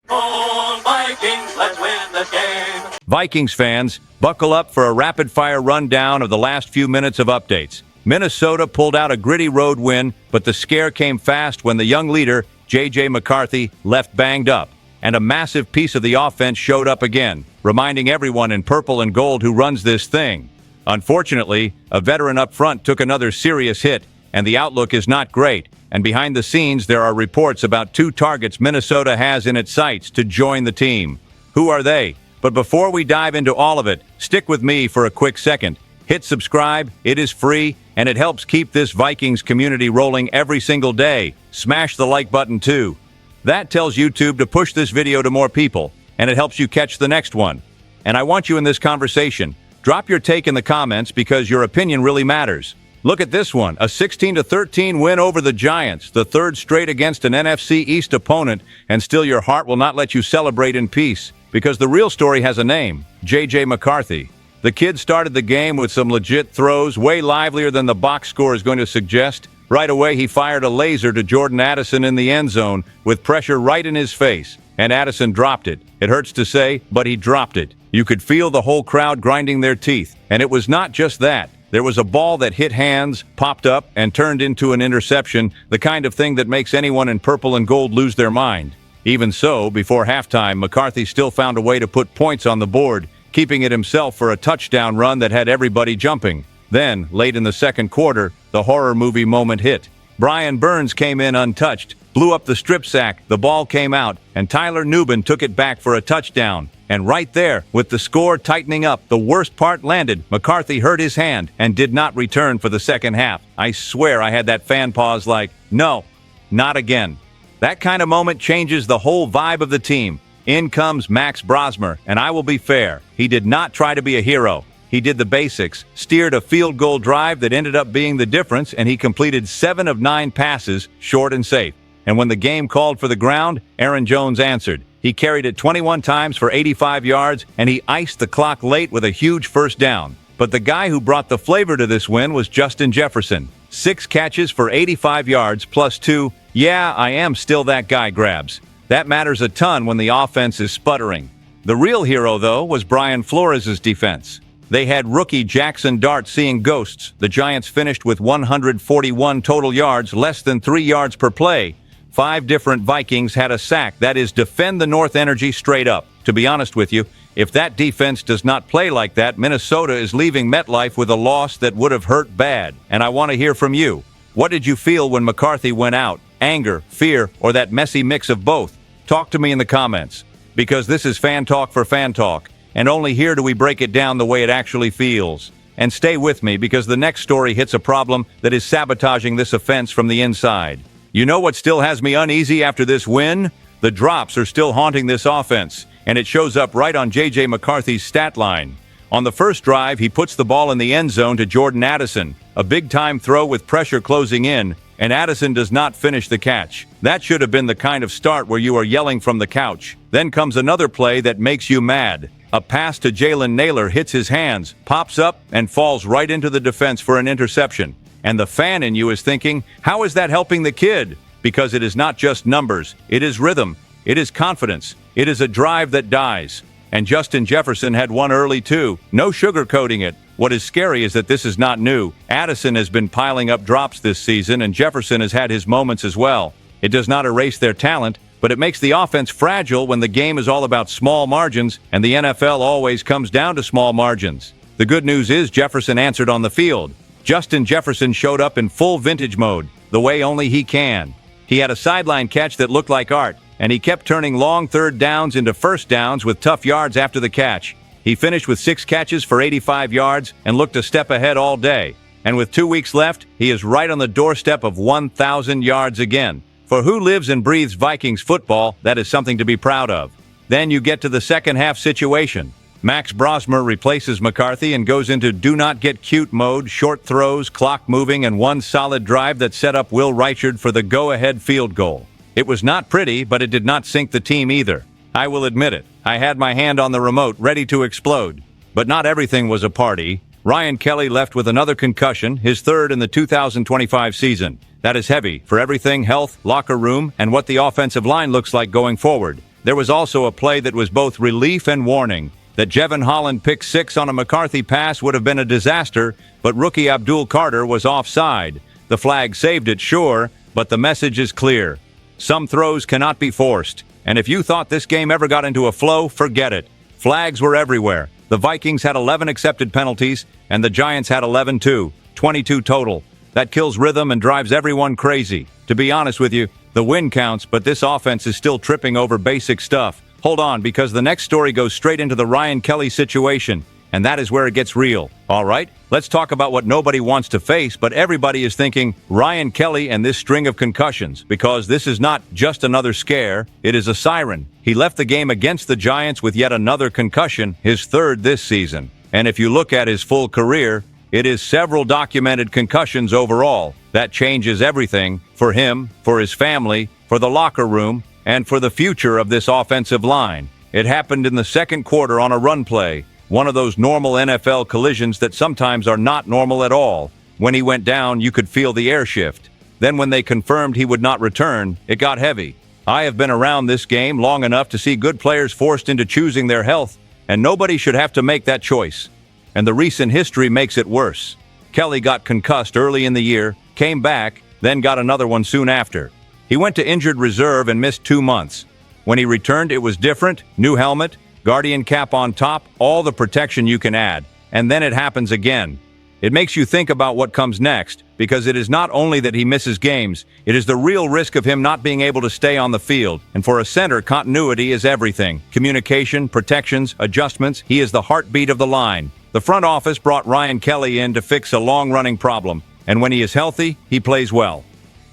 SKOL Vikings, let's win this game. Vikings fans, buckle up for a rapid-fire rundown of the last few minutes of updates. Minnesota pulled out a gritty road win, but the scare came fast when the young leader, J.J. McCarthy, left banged up. And a massive piece of the offense showed up again, reminding everyone in purple and gold who runs this thing. Unfortunately, a veteran up front took another serious hit, and the outlook is not great. And behind the scenes, there are reports about 2 targets Minnesota has in its sights to join the team. Who are they? But before we dive into all of it, stick with me for a quick second. Hit subscribe, it is free, and it helps keep this Vikings community rolling every single day. Smash the like button too. That tells YouTube to push this video to more people, and it helps you catch the next one. And I want you in this conversation. Drop your take in the comments because your opinion really matters. Look at this one, a 16-13 win over the Giants, the 3rd straight against an NFC East opponent, and still your heart will not let you celebrate in peace, because the real story has a name, J.J. McCarthy. The kid started the game with some legit throws, way livelier than the box score is going to suggest. Right away, he fired a laser to Jordan Addison in the end zone with pressure right in his face, and Addison dropped it. It hurts to say, but he dropped it. You could feel the whole crowd grinding their teeth, and it was not just that. There was a ball that hit hands, popped up, and turned into an interception, the kind of thing that makes anyone in purple and gold lose their mind. Even so, before halftime, McCarthy still found a way to put points on the board, keeping it himself for a touchdown run that had everybody jumping. Then, late in the second quarter, the horror movie moment hit. Brian Burns came in untouched, blew up the strip sack, the ball came out, and Tyler Nubin took it back for a touchdown. And right there, with the score tightening up, the worst part landed. McCarthy hurt his hand and did not return for the second half. I swear I had that fan pause like, no, not again. That kind of moment changes the whole vibe of the team. In comes Max Brosmer, and I will be fair. He did not try to be a hero. He did the basics, steered a field goal drive that ended up being the difference, and he completed 7 of 9 passes, short and safe. And when the game called for the ground, Aaron Jones answered. He carried it 21 times for 85 yards, and he iced the clock late with a huge first down. But the guy who brought the flavor to this win was Justin Jefferson. 6 catches for 85 yards plus 2, yeah, I am still that guy grabs. That matters a ton when the offense is sputtering. The real hero, though, was Brian Flores' defense. They had rookie Jackson Dart seeing ghosts. The Giants finished with 141 total yards, less than 3 yards per play. 5 different Vikings had a sack, that is, defend the North Energy straight up. To be honest with you, if that defense does not play like that, Minnesota is leaving MetLife with a loss that would have hurt bad. And I want to hear from you. What did you feel when McCarthy went out? Anger, fear, or that messy mix of both? Talk to me in the comments. Because this is Fan Talk for Fan Talk, and only here do we break it down the way it actually feels. And stay with me, because the next story hits a problem that is sabotaging this offense from the inside. You know what still has me uneasy after this win? The drops are still haunting this offense, and it shows up right on J.J. McCarthy's stat line. On the first drive, he puts the ball in the end zone to Jordan Addison, a big-time throw with pressure closing in, and Addison does not finish the catch. That should have been the kind of start where you are yelling from the couch. Then comes another play that makes you mad. A pass to Jalen Naylor hits his hands, pops up, and falls right into the defense for an interception. And the fan in you is thinking, how is that helping the kid? Because it is not just numbers. It is rhythm. It is confidence. It is a drive that dies. And Justin Jefferson had one early too. No sugarcoating it. What is scary is that this is not new. Addison has been piling up drops this season, and Jefferson has had his moments as well. It does not erase their talent, but it makes the offense fragile when the game is all about small margins, and the NFL always comes down to small margins. The good news is Jefferson answered on the field. Justin Jefferson showed up in full vintage mode, the way only he can. He had a sideline catch that looked like art, and he kept turning long third downs into first downs with tough yards after the catch. He finished with 6 catches for 85 yards and looked a step ahead all day. And with 2 weeks left, he is right on the doorstep of 1,000 yards again. For who lives and breathes Vikings football, that is something to be proud of. Then you get to the second half situation. Max Brosmer replaces McCarthy and goes into do-not-get-cute mode, short throws, clock moving, and one solid drive that set up Will Reichard for the go-ahead field goal. It was not pretty, but it did not sink the team either. I will admit it. I had my hand on the remote, ready to explode. But not everything was a party. Ryan Kelly left with another concussion, his 3rd in the 2025 season. That is heavy for everything health, locker room, and what the offensive line looks like going forward. There was also a play that was both relief and warning. That Jevon Holland pick six on a McCarthy pass would have been a disaster, but rookie Abdul Carter was offside. The flag saved it, sure, but the message is clear. Some throws cannot be forced, and if you thought this game ever got into a flow, forget it. Flags were everywhere. The Vikings had 11 accepted penalties, and the Giants had 11 too, 22 total. That kills rhythm and drives everyone crazy. To be honest with you, the win counts, but this offense is still tripping over basic stuff. Hold on, because the next story goes straight into the Ryan Kelly situation, and that is where it gets real. All right, let's talk about what nobody wants to face, but everybody is thinking Ryan Kelly and this string of concussions, because this is not just another scare, it is a siren. He left the game against the Giants with yet another concussion, his third this season. And if you look at his full career, it is several documented concussions overall. That changes everything for him, for his family, for the locker room, and for the future of this offensive line. It happened in the second quarter on a run play, one of those normal NFL collisions that sometimes are not normal at all. When he went down, you could feel the air shift. Then when they confirmed he would not return, it got heavy. I have been around this game long enough to see good players forced into choosing their health, and nobody should have to make that choice. And the recent history makes it worse. Kelly got concussed early in the year, came back, then got another one soon after. He went to injured reserve and missed 2 months. When he returned, it was different, new helmet, guardian cap on top, all the protection you can add. And then it happens again. It makes you think about what comes next, because it is not only that he misses games, it is the real risk of him not being able to stay on the field. And for a center, continuity is everything. Communication, protections, adjustments, he is the heartbeat of the line. The front office brought Ryan Kelly in to fix a long-running problem, and when he is healthy, he plays well.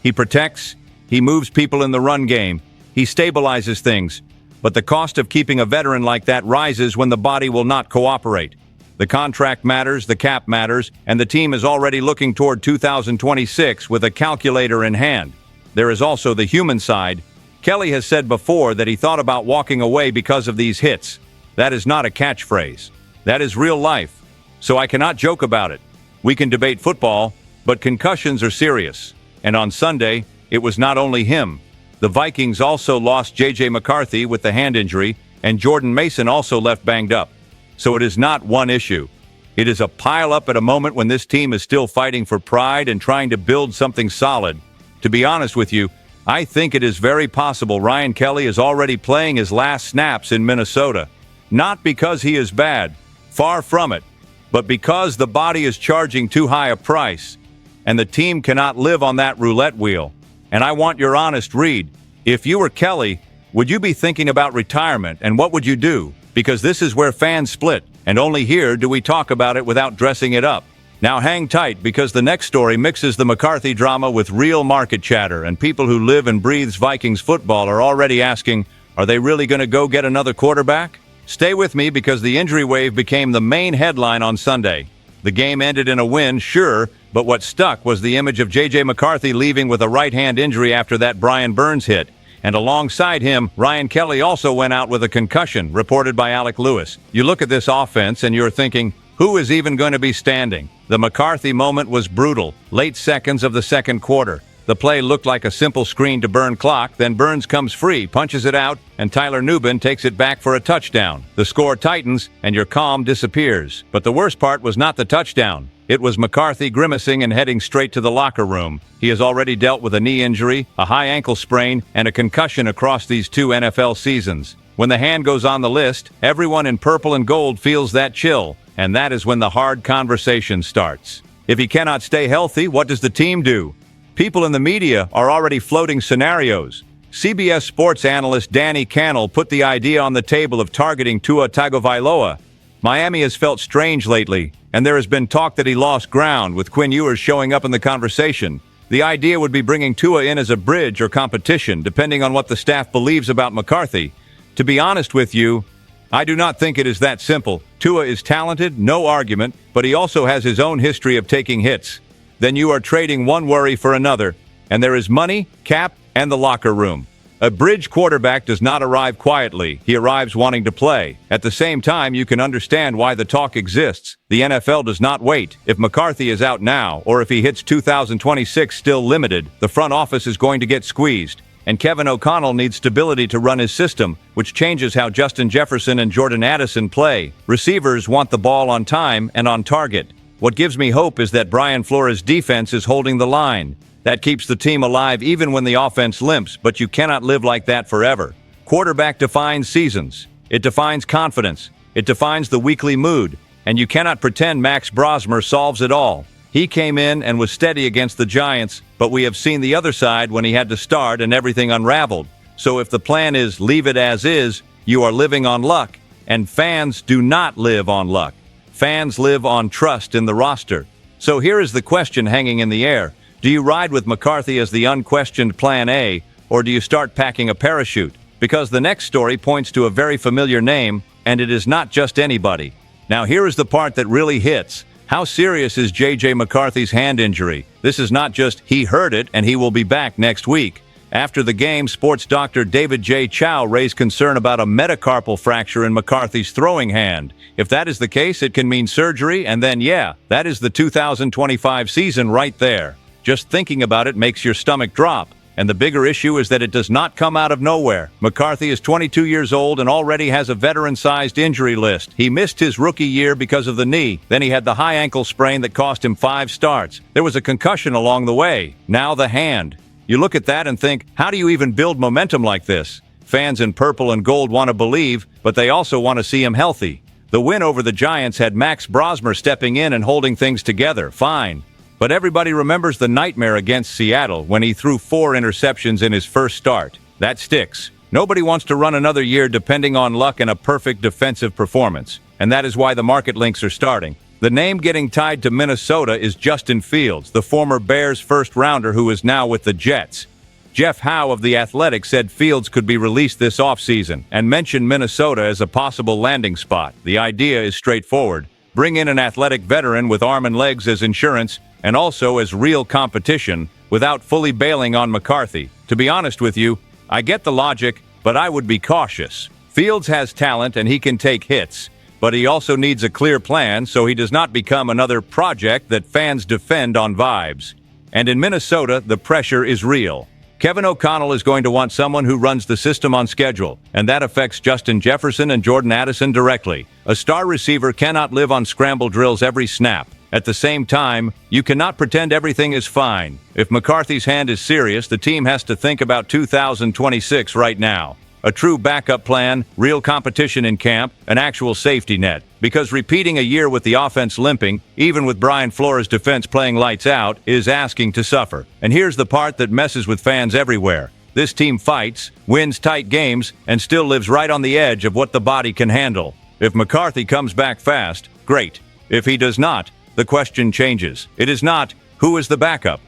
He protects, he moves people in the run game, he stabilizes things, but the cost of keeping a veteran like that rises when the body will not cooperate. The contract matters, the cap matters, and the team is already looking toward 2026 with a calculator in hand. There is also the human side. Kelly has said before that he thought about walking away because of these hits. That is not a catchphrase. That is real life. So I cannot joke about it. We can debate football, but concussions are serious. And on Sunday, it was not only him. The Vikings also lost J.J. McCarthy with the hand injury, and Jordan Mason also left banged up. So it is not one issue. It is a pile-up at a moment when this team is still fighting for pride and trying to build something solid. To be honest with you, I think it is very possible Ryan Kelly is already playing his last snaps in Minnesota. Not because he is bad. Far from it, but because the body is charging too high a price, and the team cannot live on that roulette wheel. And I want your honest read. If you were Kelly, would you be thinking about retirement, and what would you do? Because this is where fans split, and only here do we talk about it without dressing it up. Now hang tight, because the next story mixes the McCarthy drama with real market chatter, and people who live and breathe Vikings football are already asking, are they really going to go get another quarterback? Stay with me, because the injury wave became the main headline on Sunday. The game ended in a win, sure, but what stuck was the image of J.J. McCarthy leaving with a right-hand injury after that Brian Burns hit. And alongside him, Ryan Kelly also went out with a concussion, reported by Alec Lewis. You look at this offense and you're thinking, who is even going to be standing? The McCarthy moment was brutal, late seconds of the second quarter. The play looked like a simple screen to burn clock, then Burns comes free, punches it out, and Tyler Nubin takes it back for a touchdown. The score tightens, and your calm disappears. But the worst part was not the touchdown. It was McCarthy grimacing and heading straight to the locker room. He has already dealt with a knee injury, a high ankle sprain, and a concussion across these 2 NFL seasons. When the hand goes on the list, everyone in purple and gold feels that chill, and that is when the hard conversation starts. If he cannot stay healthy, what does the team do? People in the media are already floating scenarios. CBS sports analyst Danny Cannell put the idea on the table of targeting Tua Tagovailoa. Miami has felt strange lately, and there has been talk that he lost ground, with Quinn Ewers showing up in the conversation. The idea would be bringing Tua in as a bridge or competition, depending on what the staff believes about McCarthy. To be honest with you, I do not think it is that simple. Tua is talented, no argument, but he also has his own history of taking hits. Then you are trading one worry for another, and there is money, cap, and the locker room. A bridge quarterback does not arrive quietly. He arrives wanting to play. At the same time, you can understand why the talk exists. The NFL does not wait. If McCarthy is out now, or if he hits 2026 still limited, the front office is going to get squeezed. And Kevin O'Connell needs stability to run his system, which changes how Justin Jefferson and Jordan Addison play. Receivers want the ball on time and on target. What gives me hope is that Brian Flores' defense is holding the line. That keeps the team alive even when the offense limps, but you cannot live like that forever. Quarterback defines seasons. It defines confidence. It defines the weekly mood. And you cannot pretend Max Brosmer solves it all. He came in and was steady against the Giants, but we have seen the other side when he had to start and everything unraveled. So if the plan is leave it as is, you are living on luck. And fans do not live on luck. Fans live on trust in the roster. So here is the question hanging in the air. Do you ride with McCarthy as the unquestioned plan A, or do you start packing a parachute? Because the next story points to a very familiar name, and it is not just anybody. Now here is the part that really hits. How serious is J.J. McCarthy's hand injury? This is not just he hurt it and he will be back next week. After the game, sports doctor David J. Chow raised concern about a metacarpal fracture in McCarthy's throwing hand. If that is the case, it can mean surgery, and then that is the 2025 season right there. Just thinking about it makes your stomach drop. And the bigger issue is that it does not come out of nowhere. McCarthy is 22 years old and already has a veteran-sized injury list. He missed his rookie year because of the knee. Then he had the high ankle sprain that cost him 5 starts. There was a concussion along the way. Now the hand. You look at that and think, how do you even build momentum like this? Fans in purple and gold want to believe, but they also want to see him healthy. The win over the Giants had Max Brosmer stepping in and holding things together. Fine. But everybody remembers the nightmare against Seattle when he threw 4 interceptions in his first start. That sticks. Nobody wants to run another year depending on luck and a perfect defensive performance. And that is why the market links are starting. The name getting tied to Minnesota is Justin Fields, the former Bears first-rounder who is now with the Jets. Jeff Howe of The Athletic said Fields could be released this offseason and mentioned Minnesota as a possible landing spot. The idea is straightforward. Bring in an athletic veteran with arm and legs as insurance, and also as real competition, without fully bailing on McCarthy. To be honest with you, I get the logic, but I would be cautious. Fields has talent and he can take hits, but he also needs a clear plan so he does not become another project that fans defend on vibes. And in Minnesota, the pressure is real. Kevin O'Connell is going to want someone who runs the system on schedule, and that affects Justin Jefferson and Jordan Addison directly. A star receiver cannot live on scramble drills every snap. At the same time, you cannot pretend everything is fine. If McCarthy's hand is serious, the team has to think about 2026 right now. A true backup plan, real competition in camp, an actual safety net. Because repeating a year with the offense limping, even with Brian Flores' defense playing lights out, is asking to suffer. And here's the part that messes with fans everywhere. This team fights, wins tight games, and still lives right on the edge of what the body can handle. If McCarthy comes back fast, great. If he does not, the question changes. It is not, who is the backup?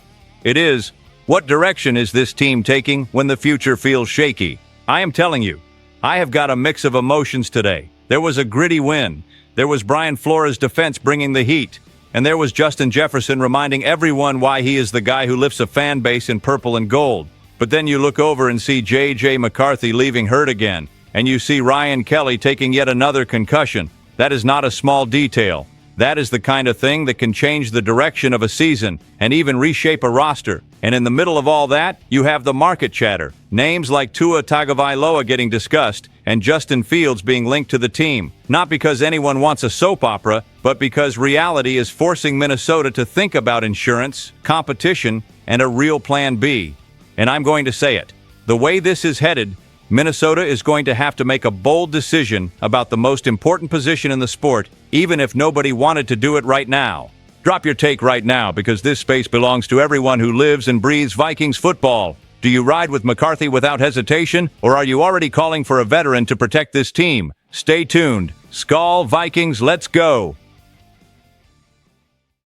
It is, what direction is this team taking when the future feels shaky? I am telling you, I have got a mix of emotions today. There was a gritty win. There was Brian Flores' defense bringing the heat. And there was Justin Jefferson reminding everyone why he is the guy who lifts a fan base in purple and gold. But then you look over and see J.J. McCarthy leaving hurt again. And you see Ryan Kelly taking yet another concussion. That is not a small detail. That is the kind of thing that can change the direction of a season and even reshape a roster. And in the middle of all that, you have the market chatter. Names like Tua Tagovailoa getting discussed and Justin Fields being linked to the team. Not because anyone wants a soap opera, but because reality is forcing Minnesota to think about insurance, competition, and a real plan B. And I'm going to say it. The way this is headed, Minnesota is going to have to make a bold decision about the most important position in the sport, even if nobody wanted to do it right now. Drop your take right now, because this space belongs to everyone who lives and breathes Vikings football. Do you ride with McCarthy without hesitation, or are you already calling for a veteran to protect this team? Stay tuned. SKOL Vikings, let's go!